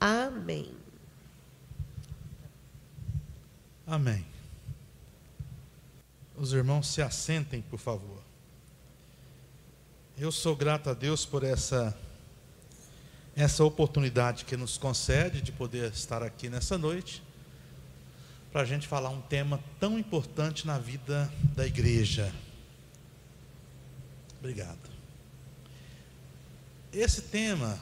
Amém. Amém. Os irmãos se assentem, por favor. Eu sou grato a Deus por essa oportunidade que nos concede de poder estar aqui nessa noite, para a gente falar um tema tão importante na vida da igreja. Obrigado. Esse tema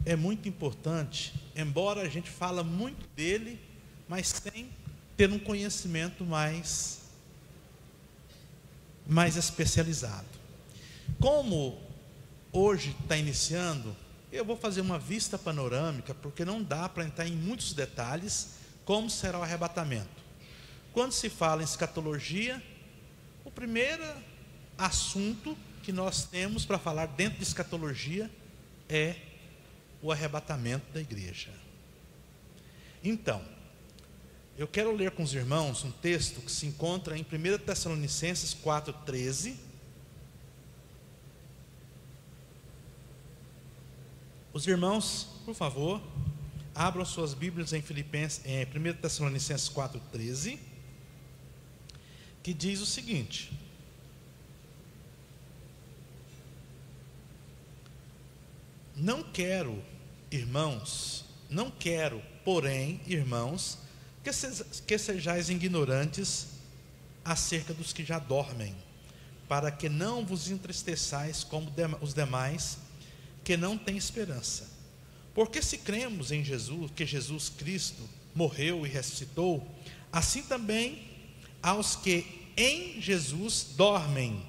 é muito importante, embora a gente fala muito dele, mas sem ter um conhecimento mais especializado. Como hoje está iniciando, eu vou fazer uma vista panorâmica, porque não dá para entrar em muitos detalhes como será o arrebatamento. Quando se fala em escatologia, o primeiro assunto que nós temos para falar dentro de escatologia é o arrebatamento da igreja. Então, eu quero ler com os irmãos um texto que se encontra em 1 Tessalonicenses 4,13. Os irmãos, por favor, abram suas Bíblias em 1 Tessalonicenses 4,13, que diz o seguinte: Não quero, porém, irmãos, que sejais ignorantes acerca dos que já dormem, para que não vos entristeçais como os demais, que não têm esperança. Porque se cremos em Jesus, que Jesus Cristo morreu e ressuscitou, assim também aos que em Jesus dormem,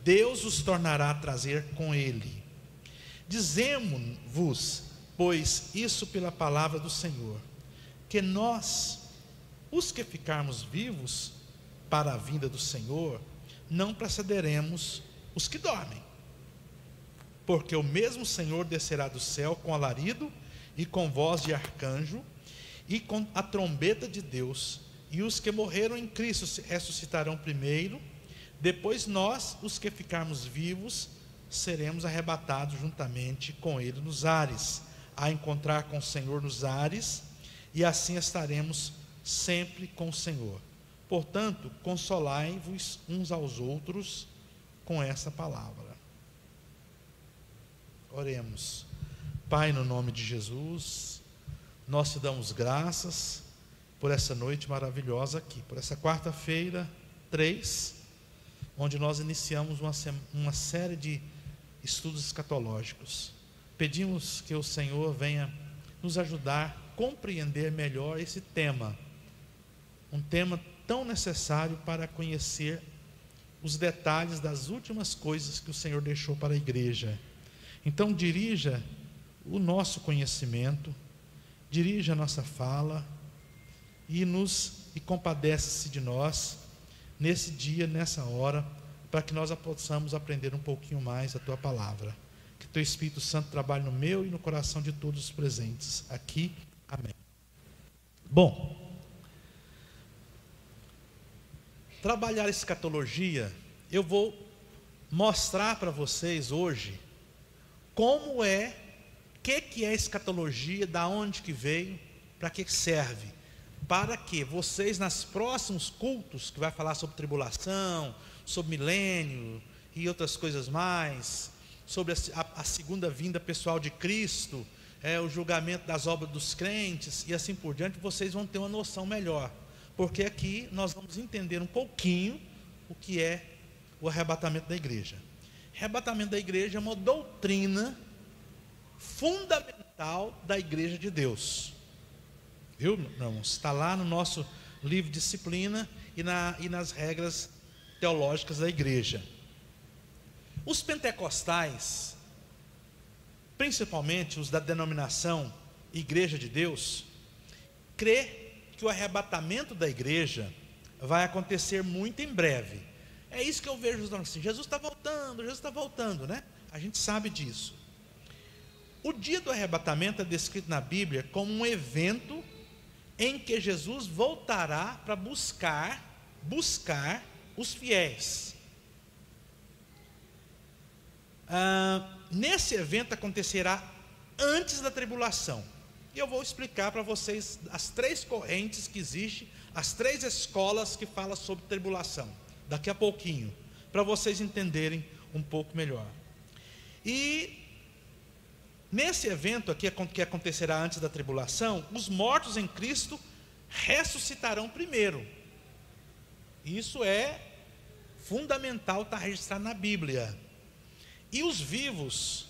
Deus os tornará a trazer com Ele. Dizemos-vos, pois, isso pela palavra do Senhor, que nós, os que ficarmos vivos para a vinda do Senhor, não precederemos os que dormem. Porque o mesmo Senhor descerá do céu com alarido e com voz de arcanjo e com a trombeta de Deus, e os que morreram em Cristo ressuscitarão primeiro. Depois nós, os que ficarmos vivos, seremos arrebatados juntamente com Ele nos ares, a encontrar com o Senhor nos ares, e assim estaremos sempre com o Senhor. Portanto, consolai-vos uns aos outros com essa palavra. Oremos. Pai, no nome de Jesus, nós te damos graças por essa noite maravilhosa aqui, por essa quarta-feira 3, onde nós iniciamos uma série de estudos escatológicos. Pedimos que o Senhor venha nos ajudar a compreender melhor esse tema, um tema tão necessário para conhecer os detalhes das últimas coisas que o Senhor deixou para a igreja. Então dirija o nosso conhecimento, dirija a nossa fala e compadece-se de nós nesse dia, nessa hora, para que nós possamos aprender um pouquinho mais a Tua palavra. Que Teu Espírito Santo trabalhe no meu e no coração de todos os presentes aqui. Amém. Bom, trabalhar escatologia, eu vou mostrar para vocês hoje como é, o que é escatologia, da onde que veio, para que serve, para que vocês, nos próximos cultos, que vai falar sobre tribulação, sobre milênio e outras coisas mais, sobre a segunda vinda pessoal de Cristo, o julgamento das obras dos crentes e assim por diante, vocês vão ter uma noção melhor, porque aqui nós vamos entender um pouquinho o que é o arrebatamento da igreja. Arrebatamento da igreja é uma doutrina fundamental da igreja de Deus, viu, irmãos? Está lá no nosso livro de disciplina e nas regras teológicas da igreja. Os pentecostais, principalmente os da denominação Igreja de Deus, crê que o arrebatamento da igreja vai acontecer muito em breve. É isso que eu vejo assim: Jesus está voltando, né? A gente sabe disso. O dia do arrebatamento é descrito na Bíblia como um evento em que Jesus voltará para buscar os fiéis. Nesse evento acontecerá antes da tribulação. E eu vou explicar para vocês as 3 correntes que existem, as 3 escolas que falam sobre tribulação, daqui a pouquinho, para vocês entenderem um pouco melhor. E nesse evento aqui, que acontecerá antes da tribulação, os mortos em Cristo ressuscitarão primeiro. Isso é fundamental, está registrado na Bíblia. E os vivos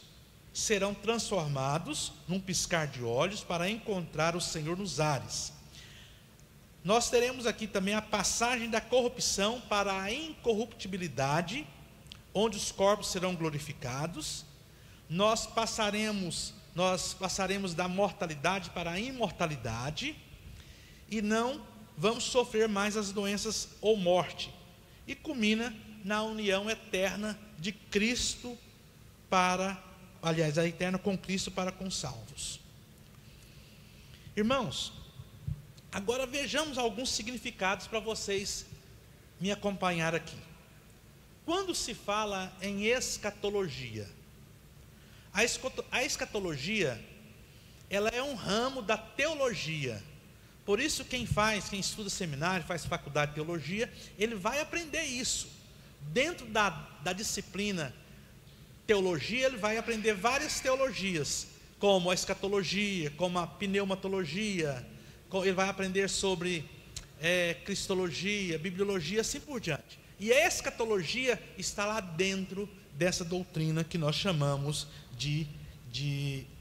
serão transformados num piscar de olhos para encontrar o Senhor nos ares. Nós teremos aqui também a passagem da corrupção para a incorruptibilidade, onde os corpos serão glorificados. Nós passaremos da mortalidade para a imortalidade, e não vamos sofrer mais as doenças ou morte, e culmina na união eterna de Cristo a eterna com Cristo para com os salvos. Irmãos, agora vejamos alguns significados para vocês me acompanhar aqui. Quando se fala em escatologia, a escatologia, ela é um ramo da teologia. Por isso quem estuda seminário, faz faculdade de teologia, ele vai aprender isso. Dentro da disciplina teologia, ele vai aprender várias teologias, como a escatologia, como a pneumatologia, ele vai aprender sobre cristologia, bibliologia, assim por diante. E a escatologia está lá dentro dessa doutrina que nós chamamos de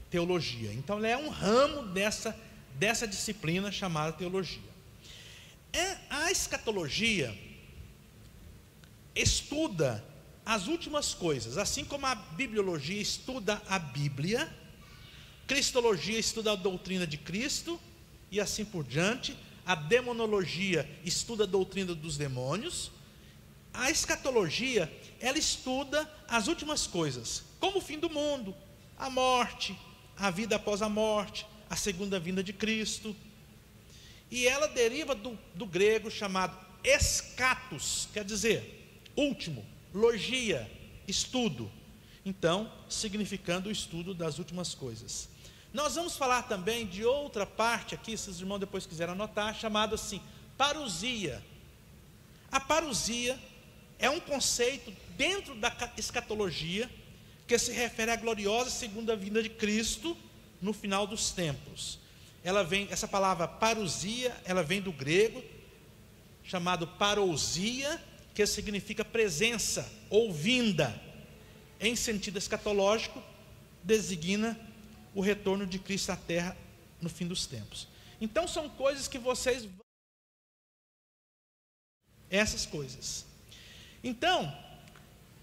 teologia. Então ela é um ramo dessa disciplina chamada teologia. A escatologia estuda as últimas coisas, assim como a bibliologia estuda a Bíblia, cristologia estuda a doutrina de Cristo, e assim por diante. A demonologia estuda a doutrina dos demônios. A escatologia, ela estuda as últimas coisas, como o fim do mundo, a morte, a vida após a morte, a segunda vinda de Cristo. E ela deriva do grego chamado eschatos, quer dizer, último, logia, estudo. Então, significando o estudo das últimas coisas. Nós vamos falar também de outra parte aqui, se os irmãos depois quiserem anotar, chamado assim, parousia. A parousia é um conceito dentro da escatologia que se refere à gloriosa segunda vinda de Cristo no final dos tempos. Essa palavra parousia, ela vem do grego chamado parousia, que significa presença ou vinda. Em sentido escatológico, designa o retorno de Cristo à terra no fim dos tempos. Então são coisas que vocês vão... essas coisas. Então,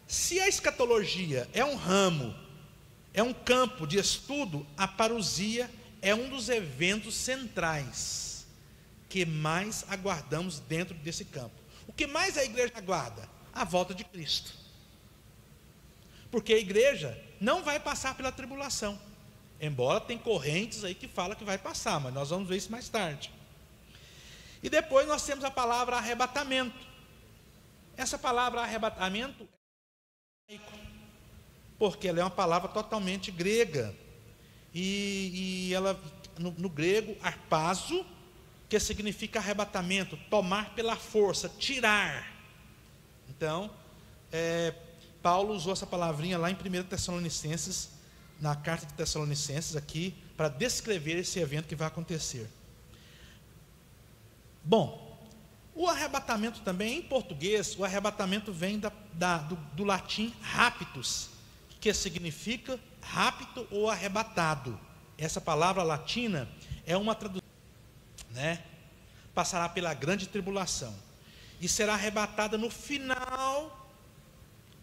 se a escatologia é um ramo, é um campo de estudo, a parousia é um dos eventos centrais que mais aguardamos dentro desse campo. O que mais a igreja aguarda? A volta de Cristo. Porque a igreja não vai passar pela tribulação, embora tem correntes aí que falam que vai passar, mas nós vamos ver isso mais tarde. E depois nós temos a palavra arrebatamento. Essa palavra arrebatamento é grego, porque ela é uma palavra totalmente grega, e ela no grego harpazo, que significa arrebatamento, tomar pela força, tirar. Então, Paulo usou essa palavrinha lá em 1 Tessalonicenses, na carta de Tessalonicenses aqui, para descrever esse evento que vai acontecer. Bom, o arrebatamento também, em português, o arrebatamento vem do latim raptus, que significa rapto ou arrebatado. Essa palavra latina é uma tradução, passará pela grande tribulação e será arrebatada no final,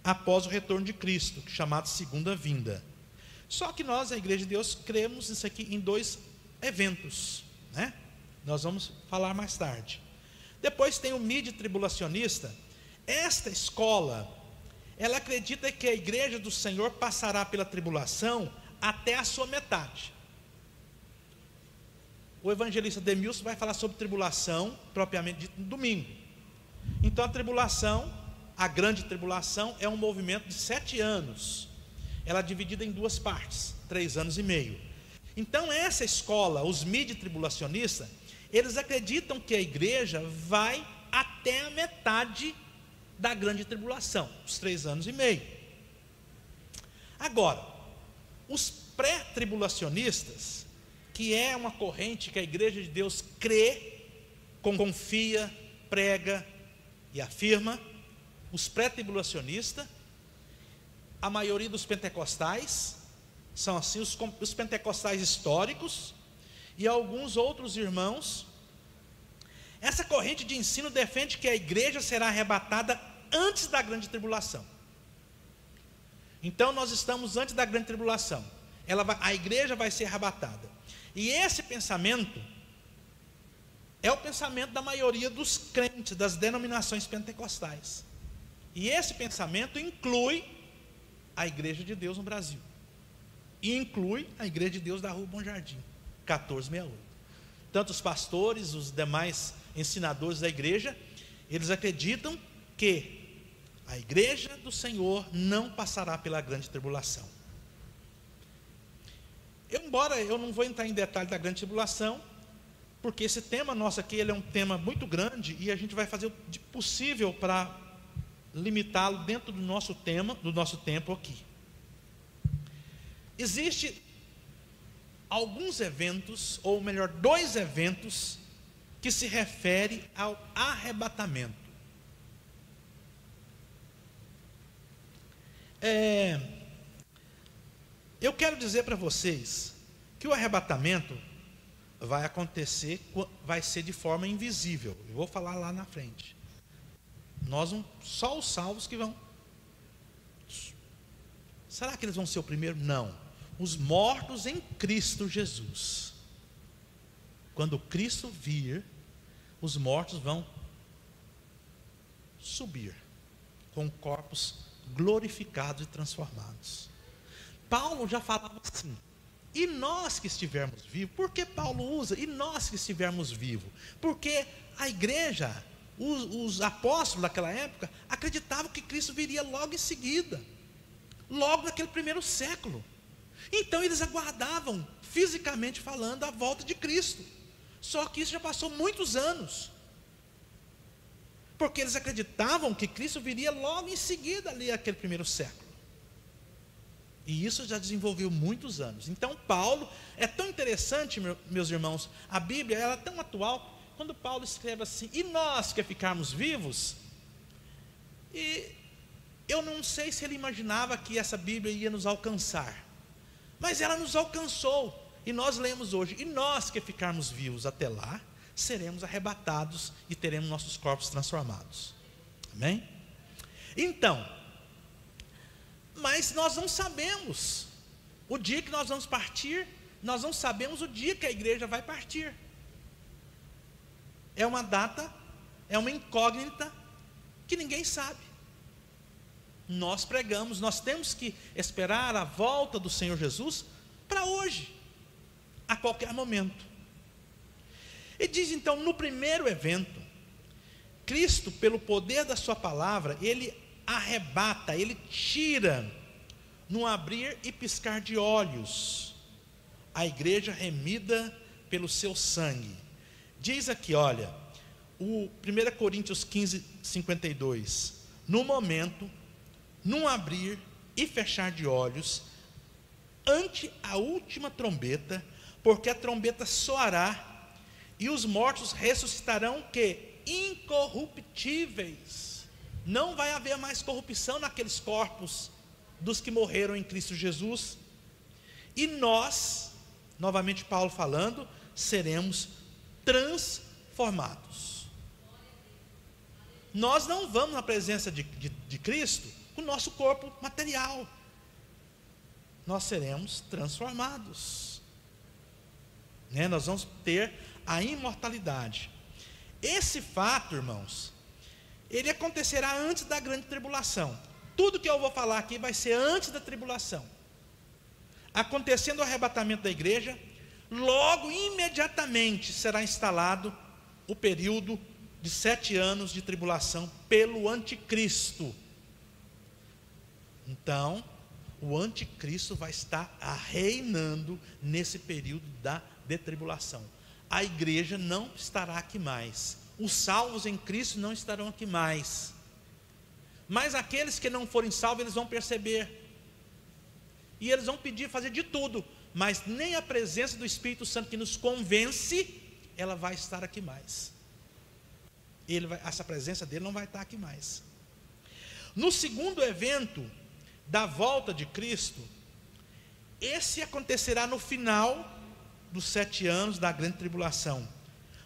após o retorno de Cristo, chamado segunda vinda. Só que nós, a Igreja de Deus, cremos isso aqui em 2 eventos, Nós vamos falar mais tarde. Depois tem o mid-tribulacionista. Esta escola, ela acredita que a Igreja do Senhor passará pela tribulação até a sua metade. O evangelista Demilson vai falar sobre tribulação, propriamente dito, no domingo. Então a tribulação, a grande tribulação, é um movimento de 7 anos. Ela é dividida em 2 partes, 3 anos e meio. Então essa escola, os midi-tribulacionistas, eles acreditam que a igreja vai até a metade da grande tribulação, os 3 anos e meio. Agora, os pré-tribulacionistas, que é uma corrente que a igreja de Deus crê, confia, prega e afirma, os pré-tribulacionistas, a maioria dos pentecostais, são assim os pentecostais históricos, e alguns outros irmãos. Essa corrente de ensino defende que a igreja será arrebatada antes da grande tribulação. Então nós estamos antes da grande tribulação, a igreja vai ser arrebatada, e esse pensamento é o pensamento da maioria dos crentes das denominações pentecostais, e esse pensamento inclui a igreja de Deus no Brasil, e inclui a igreja de Deus da Rua Bom Jardim 1468, tanto os pastores, os demais ensinadores da igreja, eles acreditam que a igreja do Senhor não passará pela grande tribulação. Embora eu não vou entrar em detalhe da grande tribulação, porque esse tema nosso aqui, ele é um tema muito grande, e a gente vai fazer o possível para limitá-lo dentro do nosso tema, do nosso tempo aqui. Existe alguns eventos, ou melhor, 2 eventos, que se refere ao arrebatamento. Eu quero dizer para vocês que o arrebatamento vai acontecer, vai ser de forma invisível. Eu vou falar lá na frente. Só os salvos que vão. Será que eles vão ser o primeiro? Não. Os mortos em Cristo Jesus. Quando Cristo vir, os mortos vão subir com corpos glorificados e transformados. Paulo já falava assim: e nós que estivermos vivos? Por que Paulo usa e nós que estivermos vivos? Porque a igreja, os apóstolos daquela época acreditavam que Cristo viria logo em seguida, logo naquele primeiro século. Então eles aguardavam, fisicamente falando, a volta de Cristo. Só que isso já passou muitos anos, porque eles acreditavam que Cristo viria logo em seguida ali aquele primeiro século. E isso já desenvolveu muitos anos. Então Paulo, é tão interessante, meus irmãos, a Bíblia ela é tão atual, quando Paulo escreve assim: e nós que ficarmos vivos? E eu não sei se ele imaginava que essa Bíblia ia nos alcançar, mas ela nos alcançou, e nós lemos hoje: e nós que ficarmos vivos até lá, seremos arrebatados e teremos nossos corpos transformados. Amém? Então, mas nós não sabemos o dia que nós vamos partir, nós não sabemos o dia que a igreja vai partir. É uma data, é uma incógnita que ninguém sabe. Nós pregamos, nós temos que esperar a volta do Senhor Jesus para hoje, a qualquer momento. E diz então, no primeiro evento, Cristo, pelo poder da sua palavra, ele arrebata, ele tira, num abrir e piscar de olhos, a igreja remida pelo seu sangue. Diz aqui, olha, o 1 Coríntios 15, 52, no momento, num abrir e fechar de olhos, ante a última trombeta, porque a trombeta soará, e os mortos ressuscitarão que incorruptíveis. Não vai haver mais corrupção naqueles corpos dos que morreram em Cristo Jesus. E nós, novamente Paulo falando, seremos transformados. Nós não vamos na presença de Cristo com o nosso corpo material. Nós seremos transformados. Nós vamos ter a imortalidade. Esse fato, irmãos, ele acontecerá antes da grande tribulação. Tudo que eu vou falar aqui vai ser antes da tribulação. Acontecendo o arrebatamento da igreja, logo, imediatamente, será instalado o período de 7 anos de tribulação pelo anticristo. Então, o anticristo vai estar reinando nesse período de tribulação. A igreja não estará aqui mais, os salvos em Cristo não estarão aqui mais, mas aqueles que não forem salvos, eles vão perceber, e eles vão pedir, fazer de tudo, mas nem a presença do Espírito Santo que nos convence, ela vai estar aqui mais. Essa presença dele não vai estar aqui mais. No segundo evento da volta de Cristo, esse acontecerá no final dos 7 anos da grande tribulação.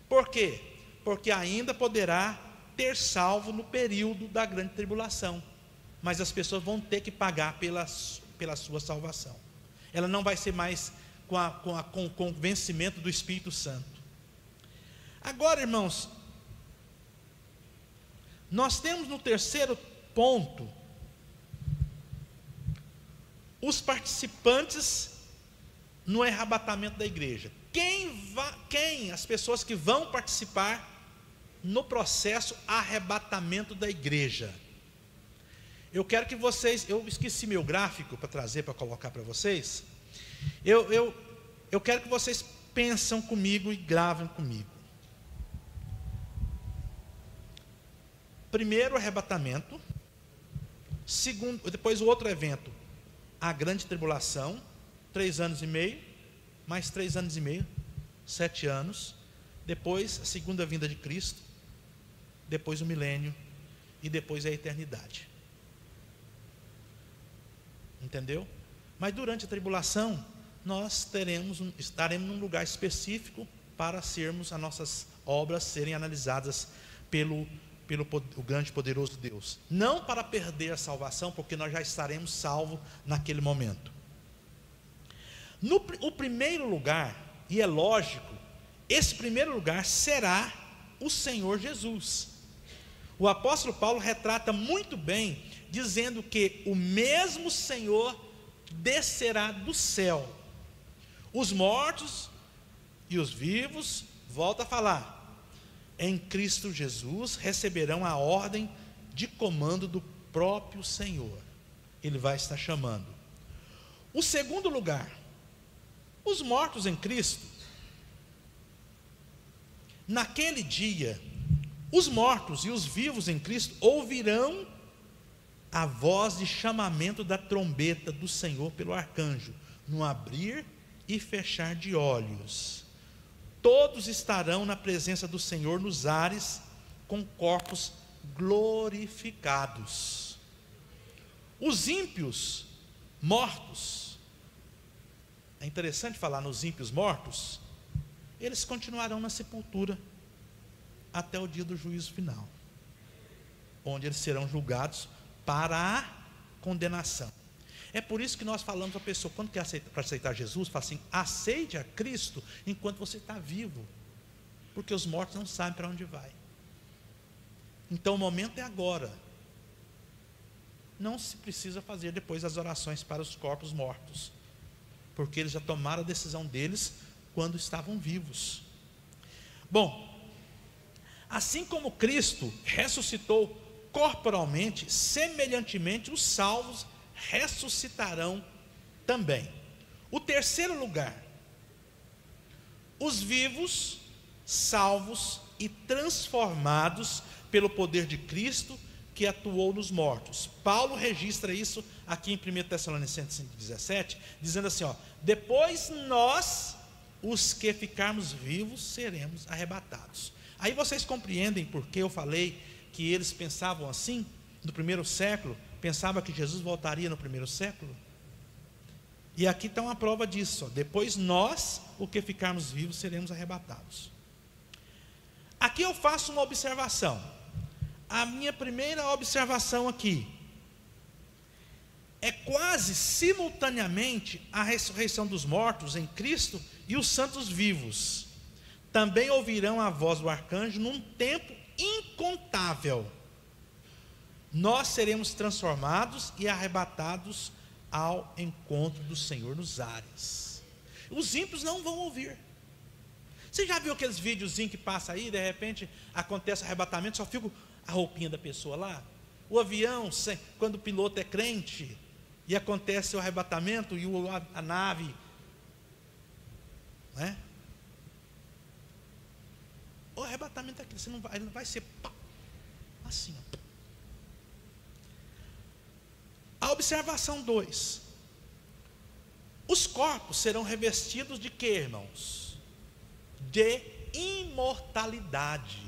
Por quê? Porque ainda poderá ter salvo no período da grande tribulação, mas as pessoas vão ter que pagar pela sua salvação. Ela não vai ser mais com o convencimento do Espírito Santo. Agora, irmãos, nós temos no terceiro ponto os participantes no arrebatamento da igreja. As pessoas que vão participar no processo arrebatamento da igreja. Eu quero que vocês, eu esqueci meu gráfico para trazer, para colocar para vocês. Eu quero que vocês pensem comigo e gravem comigo. Primeiro arrebatamento, segundo, depois o outro evento, a grande tribulação, 3 anos e meio, mais 3 anos e meio, 7 anos, depois a segunda vinda de Cristo, depois o milênio e depois a eternidade. Entendeu? Mas durante a tribulação, nós estaremos num lugar específico para sermos, as nossas obras serem analisadas pelo o grande e poderoso Deus, não para perder a salvação, porque nós já estaremos salvos naquele momento. O primeiro lugar, e é lógico, esse primeiro lugar será o Senhor Jesus. O apóstolo Paulo retrata muito bem, dizendo que o mesmo Senhor descerá do céu. Os mortos e os vivos, volta a falar, em Cristo Jesus receberão a ordem de comando do próprio Senhor. Ele vai estar chamando. O segundo lugar, os mortos em Cristo. Naquele dia, os mortos e os vivos em Cristo ouvirão a voz de chamamento da trombeta do Senhor pelo arcanjo, no abrir e fechar de olhos. Todos estarão na presença do Senhor nos ares, com corpos glorificados. Os ímpios mortos, é interessante falar nos ímpios mortos, eles continuarão na sepultura até o dia do juízo final, onde eles serão julgados para a condenação. É por isso que nós falamos a pessoa, quando quer aceitar Jesus, fala assim, aceite a Cristo enquanto você está vivo, porque os mortos não sabem para onde vai. Então o momento é agora. Não se precisa fazer depois as orações para os corpos mortos, porque eles já tomaram a decisão deles quando estavam vivos. Bom, assim como Cristo ressuscitou corporalmente, semelhantemente os salvos ressuscitarão também. O terceiro lugar, os vivos, salvos e transformados pelo poder de Cristo que atuou nos mortos. Paulo registra isso aqui em 1 Tessalonicenses 5,17, dizendo assim, depois nós, os que ficarmos vivos, seremos arrebatados. Aí vocês compreendem porque eu falei que eles pensavam assim, no primeiro século, pensava que Jesus voltaria no primeiro século? E aqui está uma prova disso, depois nós, o que ficarmos vivos, seremos arrebatados. Aqui eu faço uma observação. A minha primeira observação aqui é quase simultaneamente a ressurreição dos mortos em Cristo e os santos vivos também ouvirão a voz do arcanjo num tempo incontável. Nós seremos transformados e arrebatados ao encontro do Senhor nos ares. Os ímpios não vão ouvir. Você já viu aqueles videozinhos que passa aí, de repente acontece arrebatamento, só fica a roupinha da pessoa lá? O avião, quando o piloto é crente e acontece o arrebatamento e a nave, né? O arrebatamento é aquele, ele não vai ser pá, assim. Ó. A observação 2: os corpos serão revestidos de quê, irmãos? De imortalidade.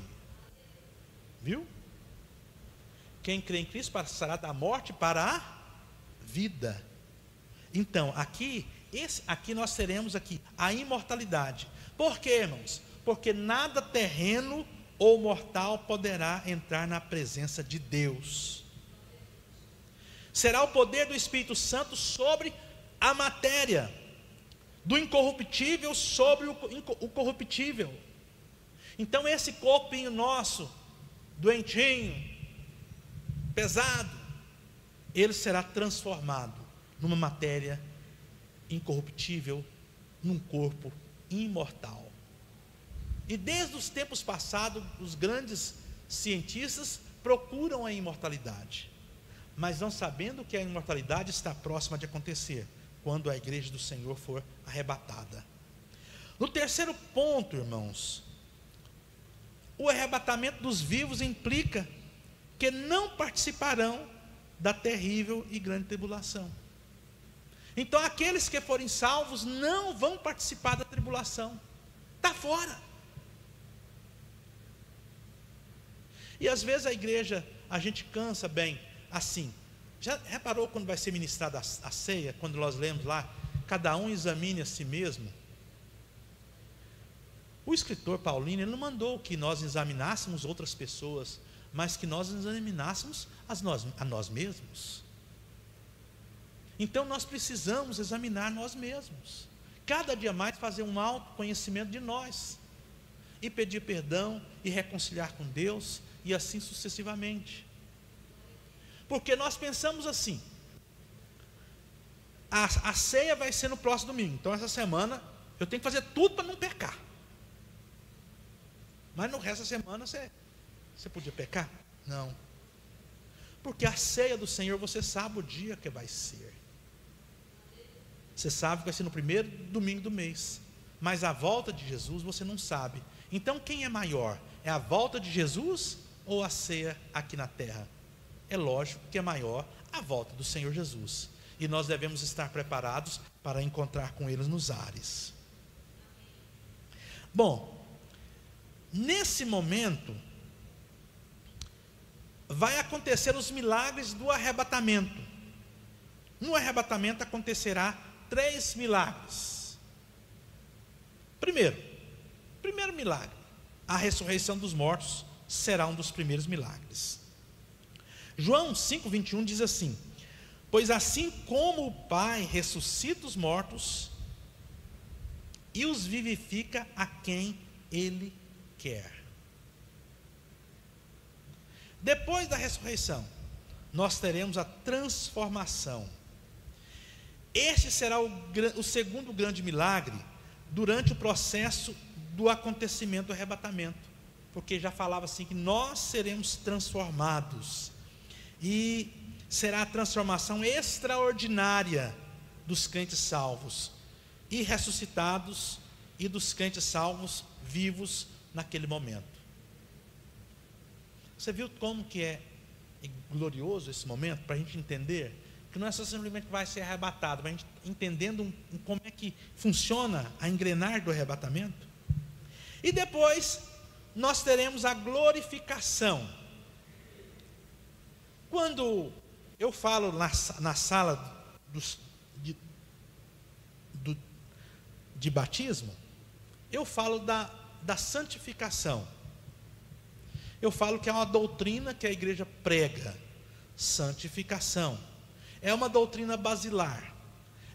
Viu? Quem crê em Cristo passará da morte para a vida. Então, aqui nós teremos aqui a imortalidade. Por quê, irmãos? Porque nada terreno ou mortal poderá entrar na presença de Deus. Será o poder do Espírito Santo sobre a matéria, do incorruptível sobre o corruptível. Então esse corpinho nosso, doentinho, pesado, ele será transformado numa matéria incorruptível, num corpo imortal. E desde os tempos passados, os grandes cientistas procuram a imortalidade, mas não sabendo que a imortalidade está próxima de acontecer, quando a igreja do Senhor for arrebatada. No terceiro ponto, irmãos, o arrebatamento dos vivos implica que não participarão da terrível e grande tribulação. Então aqueles que forem salvos não vão participar da tribulação, está fora. E às vezes a igreja, a gente cansa bem assim. Já reparou quando vai ser ministrada a ceia, quando nós lemos lá, cada um examine a si mesmo? O escritor Paulino, ele não mandou que nós examinássemos outras pessoas, mas que nós examinássemos a nós mesmos. Então nós precisamos examinar nós mesmos, cada dia mais fazer um autoconhecimento de nós, e pedir perdão, e reconciliar com Deus, e assim sucessivamente. Porque nós pensamos assim, a ceia vai ser no próximo domingo, então essa semana eu tenho que fazer tudo para não pecar. Mas no resto da semana você podia pecar? Não. Porque a ceia do Senhor, você sabe o dia que vai ser. Você sabe que vai ser no primeiro domingo do mês. Mas a volta de Jesus você não sabe. Então quem é maior? É a volta de Jesus ou a ceia aqui na terra? É lógico que é maior a volta do Senhor Jesus. E nós devemos estar preparados para encontrar com Ele nos ares. Bom, nesse momento vai acontecer os milagres do arrebatamento. No arrebatamento acontecerá 3 milagres. Primeiro milagre, a ressurreição dos mortos será um dos primeiros milagres. João 5:21 diz assim: pois assim como o Pai ressuscita os mortos e os vivifica a quem Ele quer. Depois da ressurreição, nós teremos a transformação. Este será o segundo grande milagre durante o processo do acontecimento do arrebatamento, porque já falava assim que nós seremos transformados, e será a transformação extraordinária dos crentes salvos e ressuscitados, e dos crentes salvos vivos naquele momento. Você viu como que é glorioso esse momento, para a gente entender que não é só simplesmente que vai ser arrebatado, mas a gente entendendo como é que funciona a engrenagem do arrebatamento. E depois nós teremos a glorificação. Quando eu falo na sala de batismo, eu falo da santificação. Eu falo que é uma doutrina que a igreja prega, santificação. É uma doutrina basilar.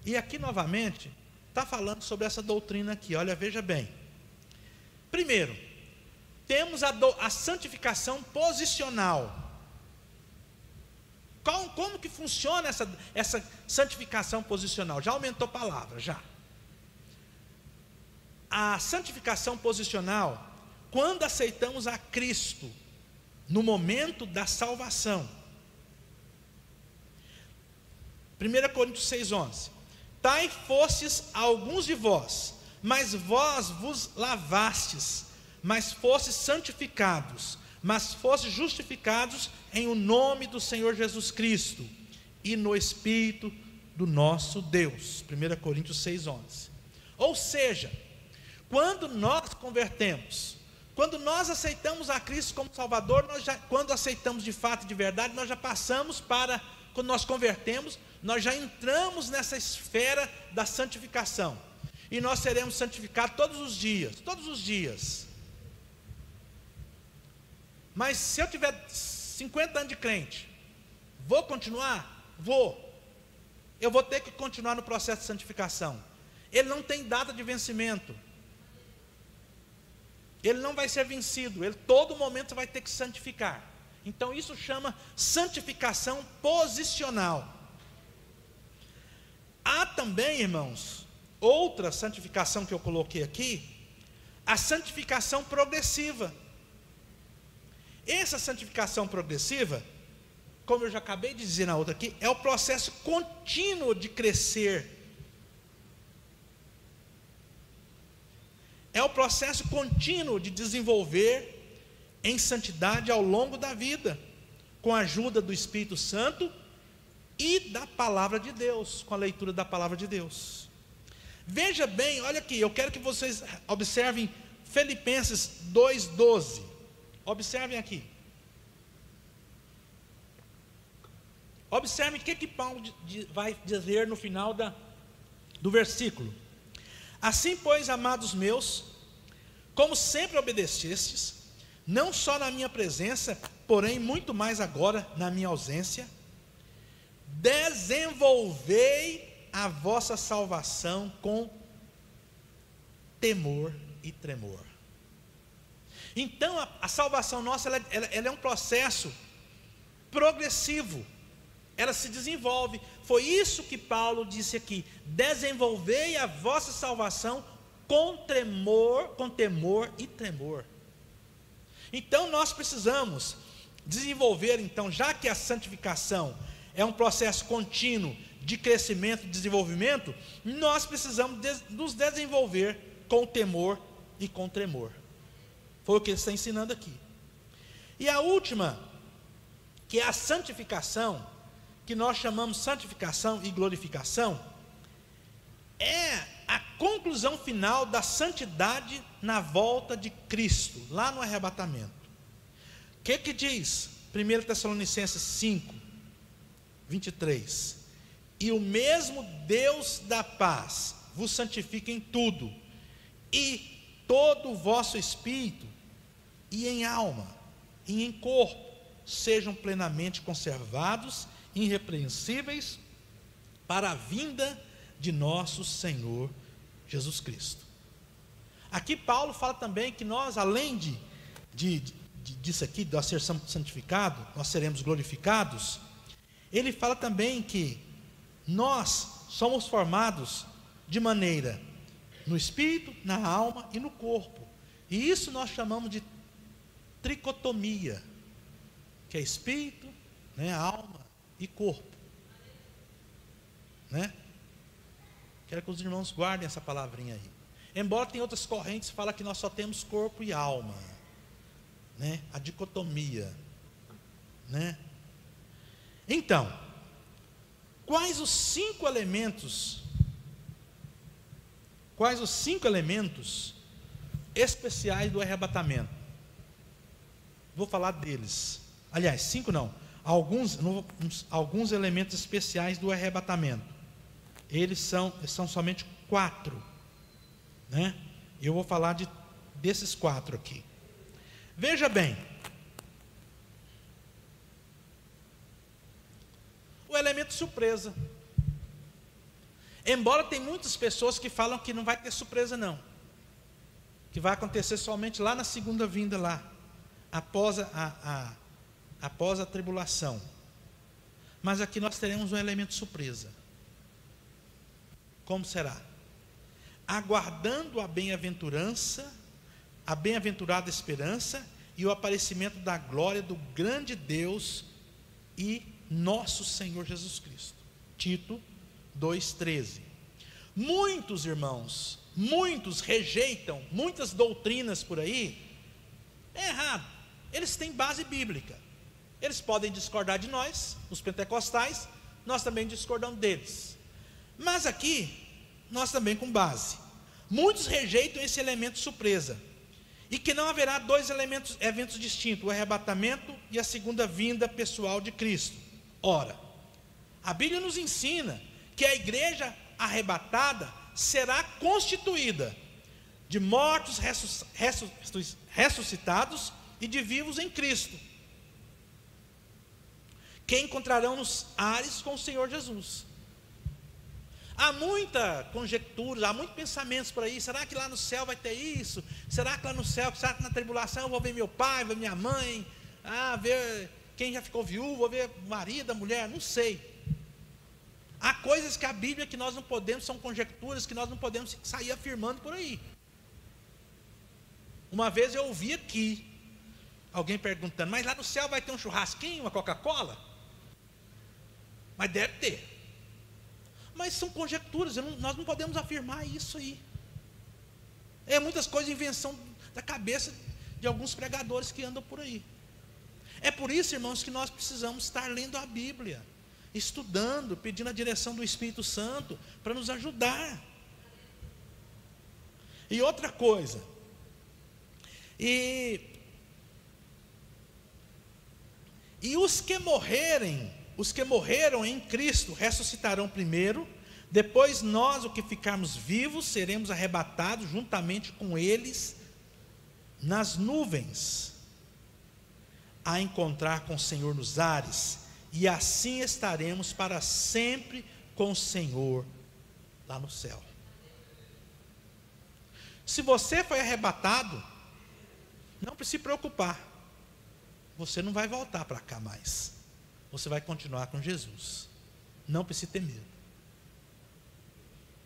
E aqui novamente, está falando sobre essa doutrina aqui, olha, veja bem. Primeiro, temos a santificação posicional. Como que funciona essa santificação posicional? Já aumentou a palavra, já. A santificação posicional, quando aceitamos a Cristo, no momento da salvação, 1 Coríntios 6,11: Tai fostes alguns de vós, mas vós vos lavastes, mas fostes santificados, mas fostes justificados em o nome do Senhor Jesus Cristo e no Espírito do nosso Deus. 1 Coríntios 6,11. Ou seja, quando nós convertemos, quando nós aceitamos a Cristo como Salvador, quando aceitamos de fato e de verdade, nós já passamos para, quando nós convertemos, nós já entramos nessa esfera da santificação, e nós seremos santificados todos os dias. Mas se eu tiver 50 anos de crente, vou continuar? Vou. Eu vou ter que continuar no processo de santificação. Ele não tem data de vencimento. Ele não vai ser vencido. Ele todo momento vai ter que santificar. Então isso chama santificação posicional. Há também, irmãos, outra santificação que eu coloquei aqui, a santificação progressiva. Essa santificação progressiva, como eu já acabei de dizer na outra aqui, é o processo contínuo de crescer. É o processo contínuo de desenvolver em santidade ao longo da vida, com a ajuda do Espírito Santo e da palavra de Deus, com a leitura da palavra de Deus. Veja bem, olha aqui, eu quero que vocês observem Filipenses 2,12. Observem aqui. Observem o que Paulo vai dizer no final do versículo. Assim, pois, amados meus, como sempre obedecestes, não só na minha presença, porém muito mais agora na minha ausência, desenvolvei a vossa salvação com temor e tremor. Então a salvação nossa, ela é um processo progressivo, ela se desenvolve. Foi isso que Paulo disse aqui: desenvolvei a vossa salvação com temor e tremor. Então nós precisamos desenvolver, então, já que a santificação é um processo contínuo de crescimento e desenvolvimento, nós precisamos nos desenvolver com temor e com tremor. Foi o que ele está ensinando aqui. E a última, que é a santificação, que nós chamamos santificação e glorificação, é a conclusão final da santidade na volta de Cristo, lá no arrebatamento. O que diz 1 Tessalonicenses 5, 23? E o mesmo Deus da paz vos santifique em tudo, e todo o vosso espírito, e em alma, e em corpo, sejam plenamente conservados, irrepreensíveis, para a vinda de nosso Senhor Jesus Cristo. Aqui Paulo fala também que nós, além disso aqui, de nós sermos santificados, nós seremos glorificados. Ele fala também que nós somos formados de maneira no espírito, na alma e no corpo. E isso nós chamamos de tricotomia, que é espírito, alma e corpo, Quero que os irmãos guardem essa palavrinha aí. Embora tem outras correntes que falam que nós só temos corpo e alma, a dicotomia, Então, quais os 5 elementos especiais do arrebatamento? Vou falar deles. Aliás, 5 não. Alguns elementos especiais do arrebatamento. Eles são somente 4. Eu vou falar desses 4 aqui. Veja bem. O elemento surpresa. Embora tem muitas pessoas que falam que não vai ter surpresa não. Que vai acontecer somente lá na segunda vinda lá. Após a tribulação. Mas aqui nós teremos um elemento surpresa. Como será? Aguardando a bem-aventurança, a bem-aventurada esperança e o aparecimento da glória do grande Deus e nosso Senhor Jesus Cristo. Tito 2,13. Muitos irmãos, muitos rejeitam muitas doutrinas por aí. É errado. Eles têm base bíblica. Eles podem discordar de nós, os pentecostais, nós também discordamos deles. Mas aqui, nós também com base. Muitos rejeitam esse elemento surpresa, e que não haverá dois eventos distintos, o arrebatamento e a segunda vinda pessoal de Cristo. Ora, a Bíblia nos ensina que a igreja arrebatada será constituída de mortos ressuscitados e de vivos em Cristo, que encontrarão nos ares com o Senhor Jesus. Há muita conjectura, há muitos pensamentos por aí. Será que lá no céu vai ter isso? Será que lá no céu, será que na tribulação eu vou ver meu pai, ver minha mãe? Ver quem já ficou viúvo, vou ver o marido, a mulher, não sei. Há coisas que a Bíblia que nós não podemos, são conjecturas que nós não podemos sair afirmando por aí. Uma vez eu ouvi aqui alguém perguntando, mas lá no céu vai ter um churrasquinho, uma Coca-Cola? Mas deve ter. Mas são conjecturas, nós não podemos afirmar isso aí. É muitas coisas, invenção da cabeça de alguns pregadores que andam por aí. É por isso, irmãos, que nós precisamos estar lendo a Bíblia, estudando, pedindo a direção do Espírito Santo para nos ajudar. E outra coisa, e os que morreram em Cristo ressuscitarão primeiro, depois nós, os que ficarmos vivos, seremos arrebatados juntamente com eles nas nuvens, a encontrar com o Senhor nos ares, e assim estaremos para sempre com o Senhor lá no céu. Se você foi arrebatado, não precisa se preocupar, você não vai voltar para cá mais. Você vai continuar com Jesus. Não precisa ter medo.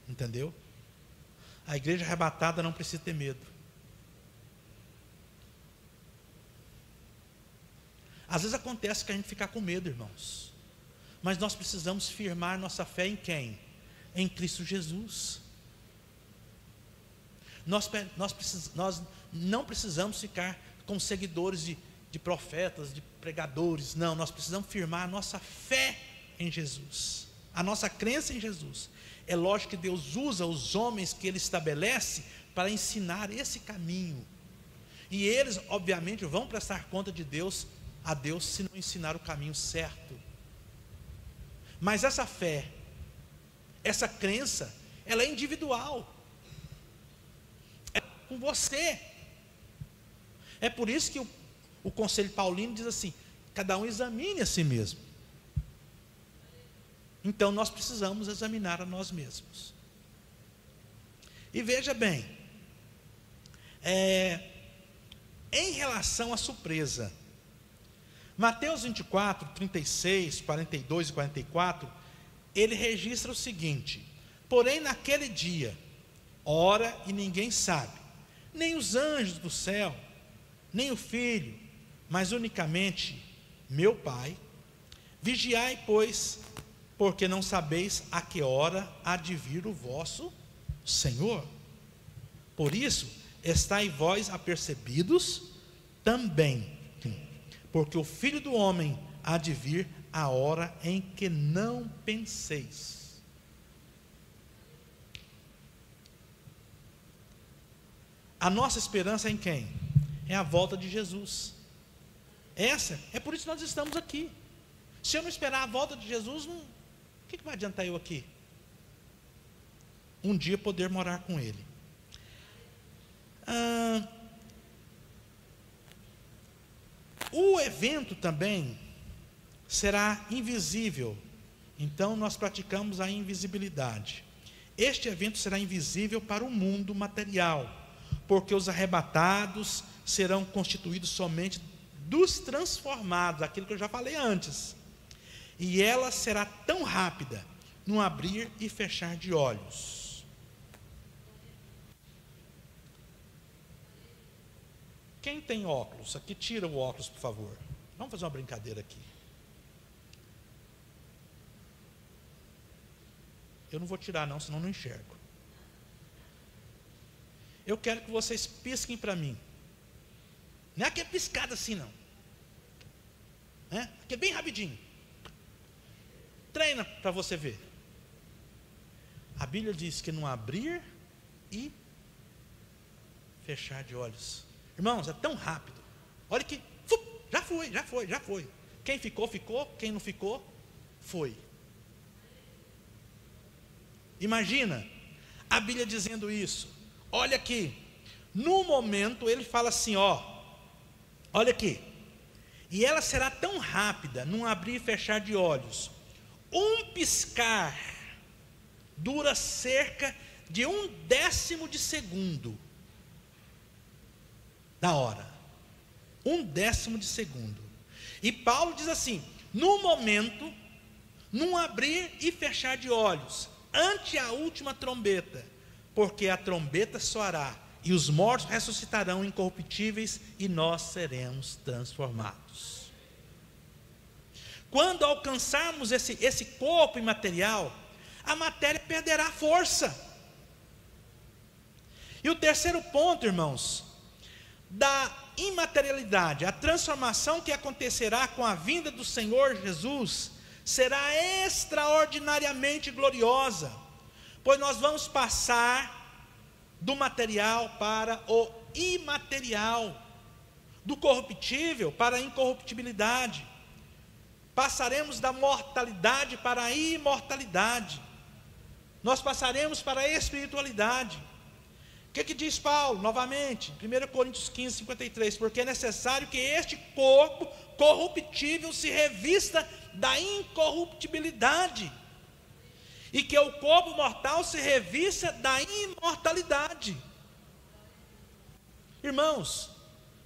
Entendeu? A igreja arrebatada não precisa ter medo. Às vezes acontece que a gente fica com medo, irmãos. Mas nós precisamos firmar nossa fé em quem? Em Cristo Jesus. Nós não precisamos ficar com seguidores de profetas, de pregadores. Não, nós precisamos firmar a nossa fé em Jesus, a nossa crença em Jesus. É lógico que Deus usa os homens que Ele estabelece para ensinar esse caminho, e eles obviamente vão prestar conta a Deus se não ensinar o caminho certo. Mas essa fé, essa crença, ela é individual, é com você. É por isso que o conselho paulino diz assim: cada um examine a si mesmo. Então nós precisamos examinar a nós mesmos. E veja bem, em relação à surpresa, Mateus 24, 36, 42 e 44, ele registra o seguinte: porém naquele dia, hora e ninguém sabe, nem os anjos do céu, nem o Filho, mas unicamente meu Pai. Vigiai, pois, porque não sabeis a que hora há de vir o vosso Senhor. Por isso, estai vós apercebidos também, porque o Filho do Homem há de vir a hora em que não penseis. A nossa esperança é em quem? É a volta de Jesus. É por isso que nós estamos aqui. Se eu não esperar a volta de Jesus, o que vai adiantar eu aqui? Um dia poder morar com Ele. O evento também será invisível. Então nós praticamos a invisibilidade. Este evento será invisível para o mundo material, porque os arrebatados serão constituídos somente dos transformados, aquilo que eu já falei antes. E ela será tão rápida, num abrir e fechar de olhos. Quem tem óculos? Aqui, tira o óculos, por favor. Vamos fazer uma brincadeira aqui. Eu não vou tirar não, senão não enxergo. Eu quero que vocês pisquem para mim. Não é aquele piscada assim não. Aquele bem rapidinho. Treina para você ver. A Bíblia diz que não abrir e fechar de olhos. Irmãos, é tão rápido. Olha que, já foi. Quem ficou, ficou. Quem não ficou, foi. Imagina a Bíblia dizendo isso. Olha aqui. No momento ele fala assim, olha aqui. E ela será tão rápida, num abrir e fechar de olhos. Um piscar dura cerca de 1/10 de segundo da hora. 1/10 de segundo. E Paulo diz assim: no momento, num abrir e fechar de olhos, ante a última trombeta, porque a trombeta soará, e os mortos ressuscitarão incorruptíveis, e nós seremos transformados. Quando alcançarmos esse corpo imaterial, a matéria perderá força. E o terceiro ponto, irmãos, da imaterialidade, a transformação que acontecerá com a vinda do Senhor Jesus, será extraordinariamente gloriosa, pois nós vamos passar do material para o imaterial, do corruptível para a incorruptibilidade, passaremos da mortalidade para a imortalidade, nós passaremos para a espiritualidade. O que diz Paulo, novamente, 1 Coríntios 15, 53, porque é necessário que este corpo corruptível se revista da incorruptibilidade, e que o corpo mortal se revista da imortalidade. Irmãos,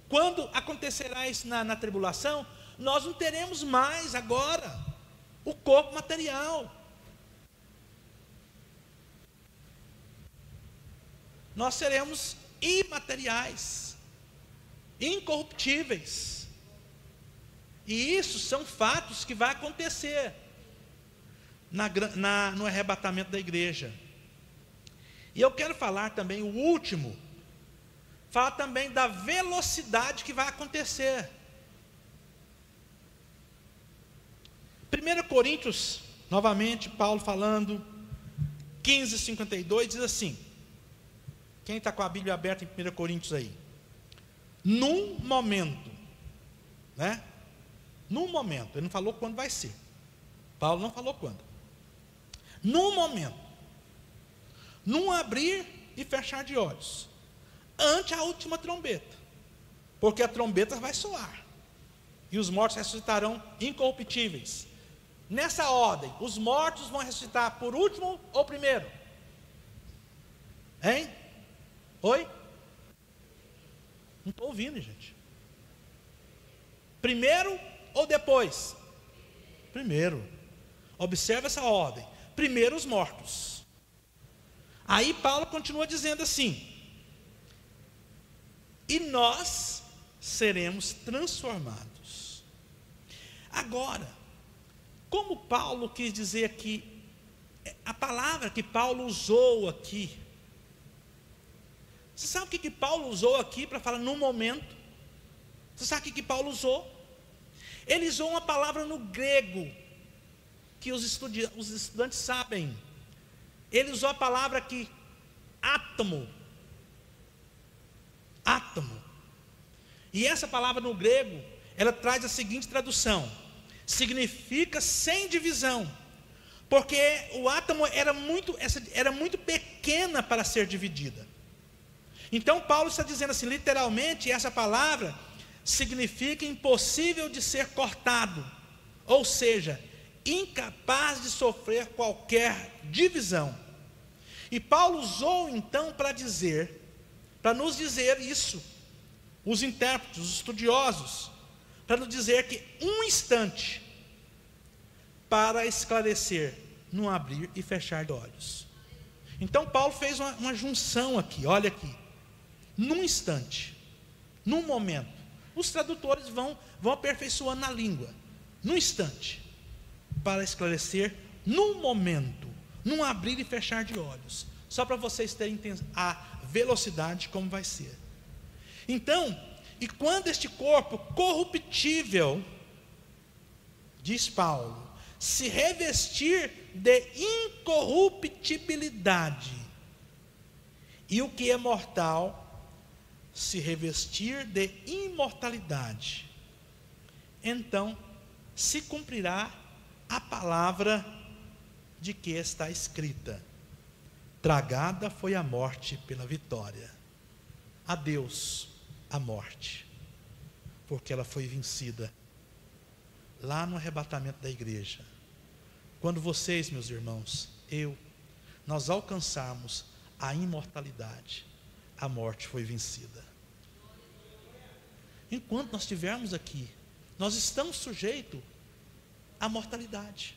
quando acontecerá isso na tribulação, nós não teremos mais agora o corpo material. Nós seremos imateriais, incorruptíveis. E isso são fatos que vai acontecer no arrebatamento da igreja. E eu quero falar também, o último, falar também da velocidade que vai acontecer. 1 Coríntios, novamente, Paulo falando, 15:52, diz assim, quem está com a Bíblia aberta em 1 Coríntios aí? Num momento, num momento, ele não falou quando vai ser, Paulo não falou quando, num momento, num abrir e fechar de olhos, ante a última trombeta, porque a trombeta vai soar, e os mortos ressuscitarão incorruptíveis. Nessa ordem, os mortos vão ressuscitar por último ou primeiro? Hein? Oi? Não estou ouvindo, gente. Primeiro ou depois? Primeiro. Observa essa ordem. Primeiro os mortos. Aí Paulo continua dizendo assim: e nós seremos transformados. Agora, como Paulo quis dizer aqui, a palavra que Paulo usou aqui, você sabe o que Paulo usou aqui para falar no momento? Você sabe o que Paulo usou? Ele usou uma palavra no grego, que os estudantes sabem. Ele usou a palavra aqui, átomo. Átomo. E essa palavra no grego, ela traz a seguinte tradução: significa sem divisão, porque o átomo era muito pequena para ser dividida. Então Paulo está dizendo assim, literalmente, essa palavra significa impossível de ser cortado, ou seja, incapaz de sofrer qualquer divisão. E Paulo usou então para nos dizer isso, os intérpretes, os estudiosos, para nos dizer que um instante para esclarecer, no abrir e fechar de olhos. Então Paulo fez uma junção aqui, olha aqui, num instante, num momento. Os tradutores vão aperfeiçoando na língua, num instante, para esclarecer, num momento, num abrir e fechar de olhos, só para vocês terem a velocidade como vai ser. Então, e quando este corpo corruptível, diz Paulo, se revestir de incorruptibilidade, e o que é mortal se revestir de imortalidade, então se cumprirá a palavra de que está escrita: tragada foi a morte pela vitória. Adeus a morte, porque ela foi vencida lá no arrebatamento da igreja. Quando vocês, meus irmãos, nós alcançarmos a imortalidade, a morte foi vencida. Enquanto nós estivermos aqui, nós estamos sujeitos à mortalidade.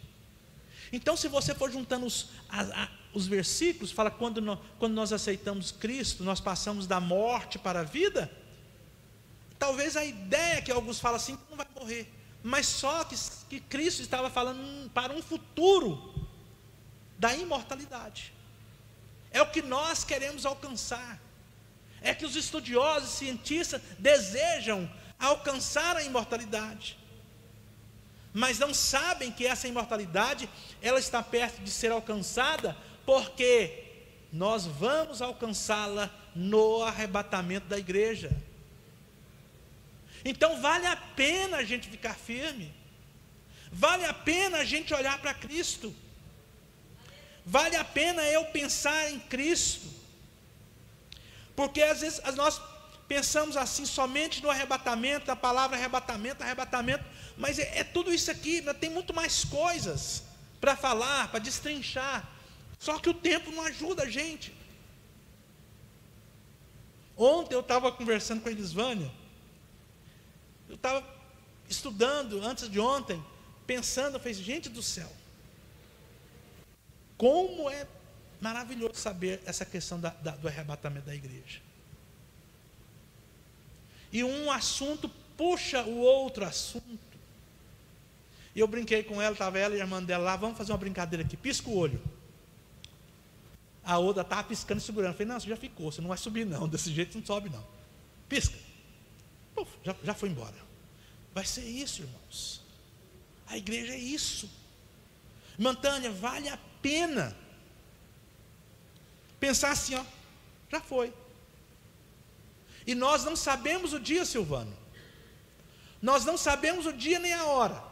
Então, se você for juntando os versículos, fala quando nós aceitamos Cristo, nós passamos da morte para a vida. Talvez a ideia que alguns falam assim, não vai morrer, mas só que Cristo estava falando para um futuro da imortalidade. É o que nós queremos alcançar. É que os estudiosos, cientistas desejam alcançar a imortalidade, mas não sabem que essa imortalidade, ela está perto de ser alcançada, porque nós vamos alcançá-la no arrebatamento da igreja. Então vale a pena a gente ficar firme, vale a pena a gente olhar para Cristo, vale a pena eu pensar em Cristo, porque às vezes nós pensamos assim somente no arrebatamento, a palavra arrebatamento, mas é tudo isso aqui, tem muito mais coisas para falar, para destrinchar, só que o tempo não ajuda a gente. Ontem eu estava conversando com a Elisvânia, eu estava estudando antes de ontem, pensando, eu falei, gente do céu, como é maravilhoso saber essa questão do arrebatamento da igreja. E um assunto puxa o outro assunto. E eu brinquei com ela, estava ela e a irmã dela lá, vamos fazer uma brincadeira aqui, pisca o olho. A outra estava piscando e segurando. Eu falei, não, você já ficou, você não vai subir não, desse jeito não sobe não. Pisca. Puf, já foi embora. Vai ser isso, irmãos. A igreja é isso. Irmã Tânia, vale a pena pensar assim, ó, já foi. E nós não sabemos o dia, Silvano. Nós não sabemos o dia nem a hora.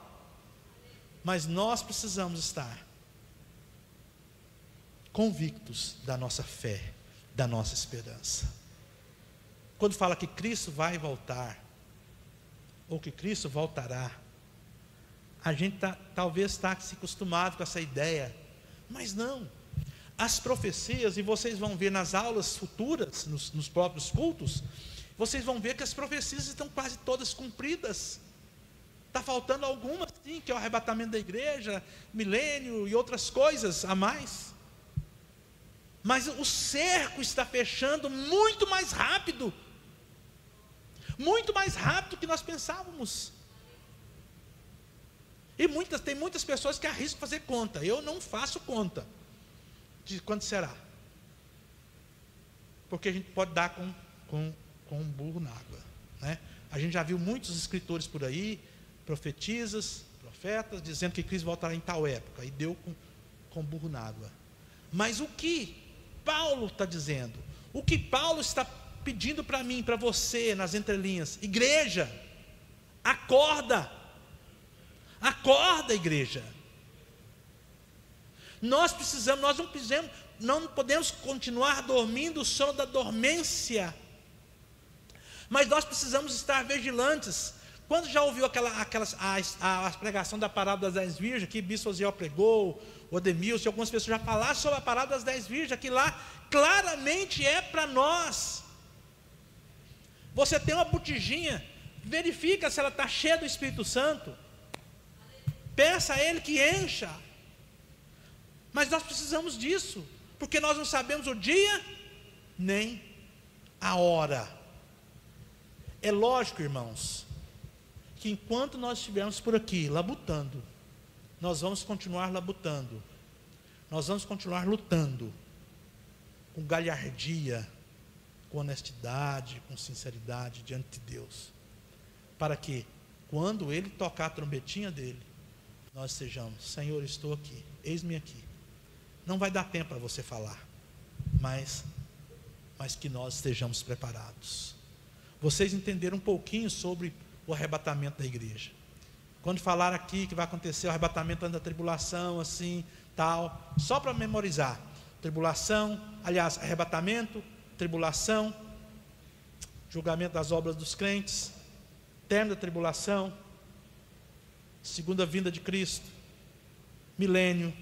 Mas nós precisamos estar convictos da nossa fé, da nossa esperança. Quando fala que Cristo vai voltar, ou que Cristo voltará, a gente talvez está se acostumado com essa ideia, mas não. As profecias, e vocês vão ver nas aulas futuras, nos próprios cultos, vocês vão ver que as profecias estão quase todas cumpridas. Está faltando algumas, sim, que é o arrebatamento da igreja, milênio e outras coisas a mais. Mas o cerco está fechando muito mais rápido do que nós pensávamos. E tem muitas pessoas que arriscam fazer conta. Eu não faço conta de quando será, porque a gente pode dar com um burro na água, né? A gente já viu muitos escritores por aí, profetisas, profetas, dizendo que Cristo voltará em tal época, e deu com burro na água. Mas o que Paulo está dizendo, o que Paulo está pedindo para mim, para você, nas entrelinhas: igreja, acorda, igreja. Nós não podemos continuar dormindo o sono da dormência, mas nós precisamos estar vigilantes. Quando já ouviu a pregação da parábola das 10 virgens, que Bispo Osiel pregou, o Ademilson, algumas pessoas já falaram sobre a parábola das 10 virgens, que lá claramente é para nós. Você tem uma botijinha, verifica se ela está cheia do Espírito Santo, peça a Ele que encha. Mas nós precisamos disso, porque nós não sabemos o dia, nem a hora. É lógico, irmãos, que enquanto nós estivermos por aqui labutando, nós vamos continuar labutando, nós vamos continuar lutando com galhardia, com honestidade, com sinceridade diante de Deus, para que quando Ele tocar a trombetinha dele, nós sejamos: Senhor, estou aqui, eis-me aqui. Não vai dar tempo para você falar, mas que nós estejamos preparados. Vocês entenderam um pouquinho sobre o arrebatamento da igreja. Quando falaram aqui que vai acontecer o arrebatamento antes da tribulação, assim, tal, só para memorizar: tribulação, aliás, arrebatamento, tribulação, julgamento das obras dos crentes, término da tribulação, segunda vinda de Cristo, milênio,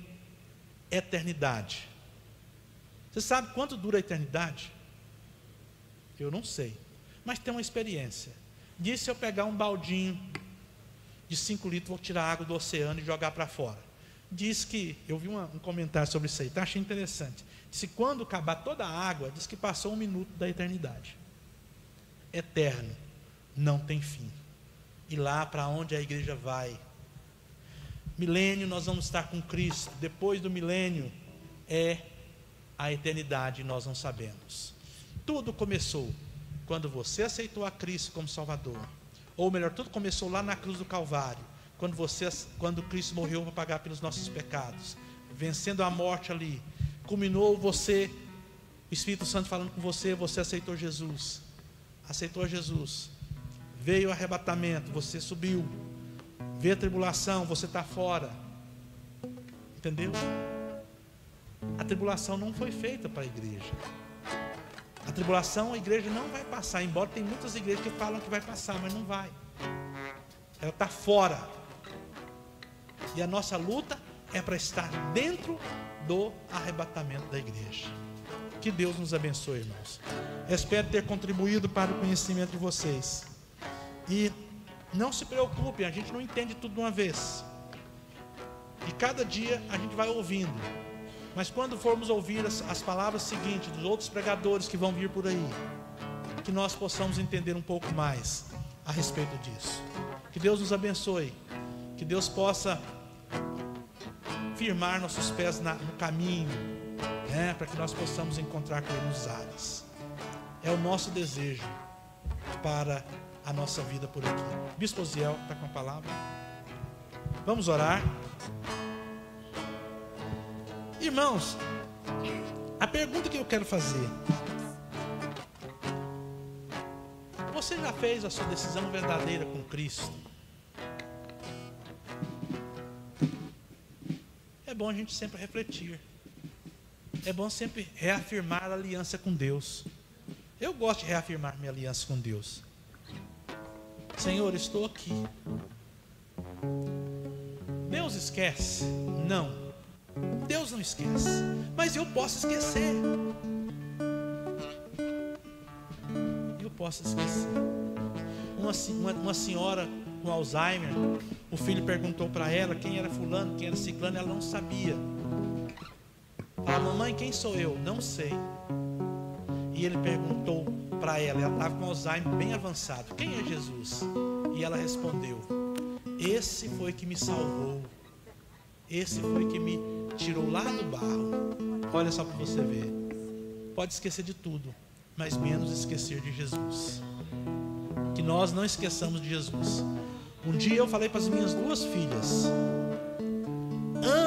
eternidade. Você sabe quanto dura a eternidade? Eu não sei, mas tem uma experiência. Diz: se eu pegar um baldinho de 5 litros, vou tirar a água do oceano e jogar para fora. Diz que, eu vi um comentário sobre isso aí, tá? Achei interessante. Diz que quando acabar toda a água, diz que passou 1 minuto da eternidade. Eterno, não tem fim. E lá para onde a igreja vai? Milênio, nós vamos estar com Cristo. Depois do milênio é a eternidade, nós não sabemos. Tudo começou quando você aceitou a Cristo como Salvador. Ou melhor, tudo começou lá na cruz do Calvário, quando Cristo morreu para pagar pelos nossos pecados, vencendo a morte ali. Culminou você, o Espírito Santo falando com você, você aceitou Jesus. Aceitou Jesus. Veio o arrebatamento, você subiu. Veio a tribulação, você está fora. Entendeu? A tribulação não foi feita para a igreja. A tribulação, a igreja não vai passar, embora tem muitas igrejas que falam que vai passar, mas não vai. Ela está fora. E a nossa luta é para estar dentro do arrebatamento da igreja. Que Deus nos abençoe, irmãos. Eu espero ter contribuído para o conhecimento de vocês. E não se preocupem, a gente não entende tudo de uma vez. E cada dia a gente vai ouvindo. Mas quando formos ouvir as palavras seguintes dos outros pregadores que vão vir por aí, que nós possamos entender um pouco mais a respeito disso. Que Deus nos abençoe. Que Deus possa firmar nossos pés no caminho, para que nós possamos encontrar com Ele nos ares. É o nosso desejo para a nossa vida por aqui. Bispo Osiel está com a palavra. Vamos orar. Irmãos, a pergunta que eu quero fazer: você já fez a sua decisão verdadeira com Cristo? É bom a gente sempre refletir. É bom sempre reafirmar a aliança com Deus. Eu gosto de reafirmar minha aliança com Deus. Senhor, estou aqui. Deus esquece? Não. Deus não esquece, mas eu posso esquecer. Eu posso esquecer. Uma senhora com Alzheimer, o filho perguntou para ela quem era fulano, quem era ciclano, ela não sabia. Falou: mamãe, quem sou eu? Não sei. E ele perguntou para ela estava com Alzheimer bem avançado: quem é Jesus? E ela respondeu: esse foi que me salvou. Esse foi que me tirou lá do barro. Olha só para você ver. Pode esquecer de tudo, mas menos esquecer de Jesus. Que nós não esqueçamos de Jesus. Um dia eu falei para as minhas 2 filhas: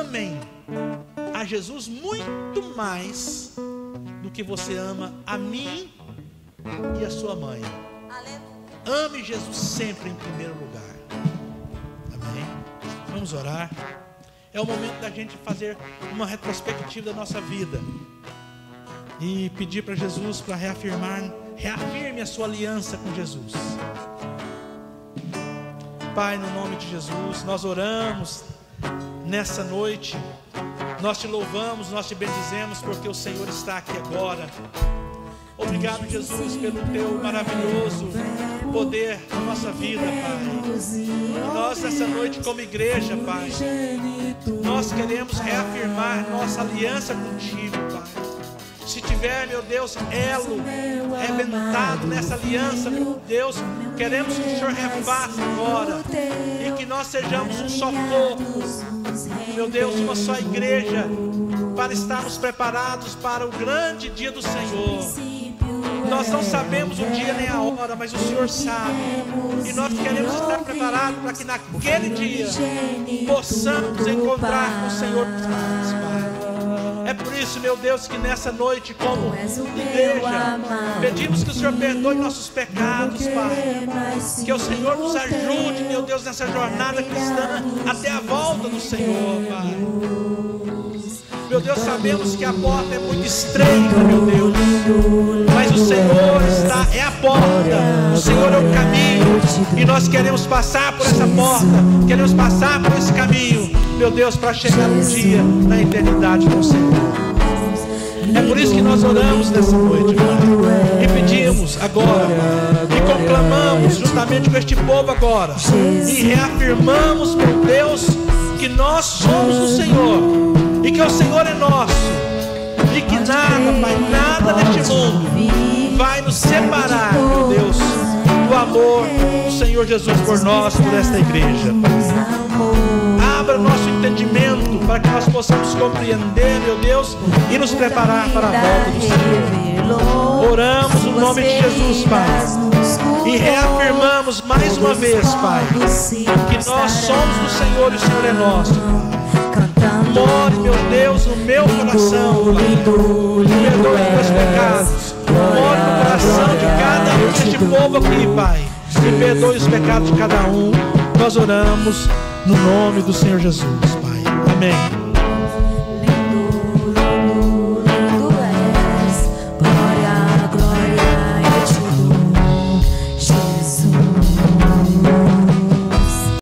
amem a Jesus muito mais do que você ama a mim e a sua mãe. Ame Jesus sempre em primeiro lugar. Amém? Vamos orar. É o momento da gente fazer uma retrospectiva da nossa vida e pedir para Jesus para reafirme a sua aliança com Jesus. Pai, no nome de Jesus, nós oramos nessa noite, nós te louvamos, nós te bendizemos porque o Senhor está aqui agora. Obrigado, Jesus, pelo teu maravilhoso poder na nossa vida, Pai. Nós nessa noite como igreja, Pai, nós queremos reafirmar nossa aliança contigo, Pai. Se tiver, meu Deus, elo arrebentado nessa aliança, meu Deus, queremos que o Senhor refaça agora e que nós sejamos um só corpo, meu Deus, uma só igreja, para estarmos preparados para o grande dia do Senhor. Nós não sabemos o dia nem a hora, mas o Senhor sabe. E nós queremos estar preparados para que naquele dia possamos encontrar com o Senhor nos céus, Pai. É por isso, meu Deus, que nessa noite, como igreja, pedimos que o Senhor perdoe nossos pecados, Pai. Que o Senhor nos ajude, meu Deus, nessa jornada cristã até a volta do Senhor, Pai. Meu Deus, sabemos que a porta é muito estreita, meu Deus, mas o Senhor é a porta, o Senhor é o caminho, e nós queremos passar por essa porta, queremos passar por esse caminho, meu Deus, para chegar um dia na eternidade com o Senhor. É por isso que nós oramos nessa noite, Pai, e pedimos agora, e conclamamos juntamente com este povo agora, e reafirmamos, meu Deus, que nós somos do Senhor, e que o Senhor é nosso, e que nada, Pai, nada neste mundo vai nos separar, meu Deus, do amor do Senhor Jesus por nós, por esta igreja. Abra nosso entendimento para que nós possamos compreender, meu Deus, e nos preparar para a volta do Senhor. Oramos no nome de Jesus, Pai, e reafirmamos mais uma vez, Pai, que nós somos do Senhor e o Senhor é nosso, Pai. More, meu Deus, no meu coração, Pai. Perdoe meus pecados. More no coração de cada um deste povo aqui, Pai. E perdoe os pecados de cada um. Nós oramos no nome do Senhor Jesus, Pai. Amém.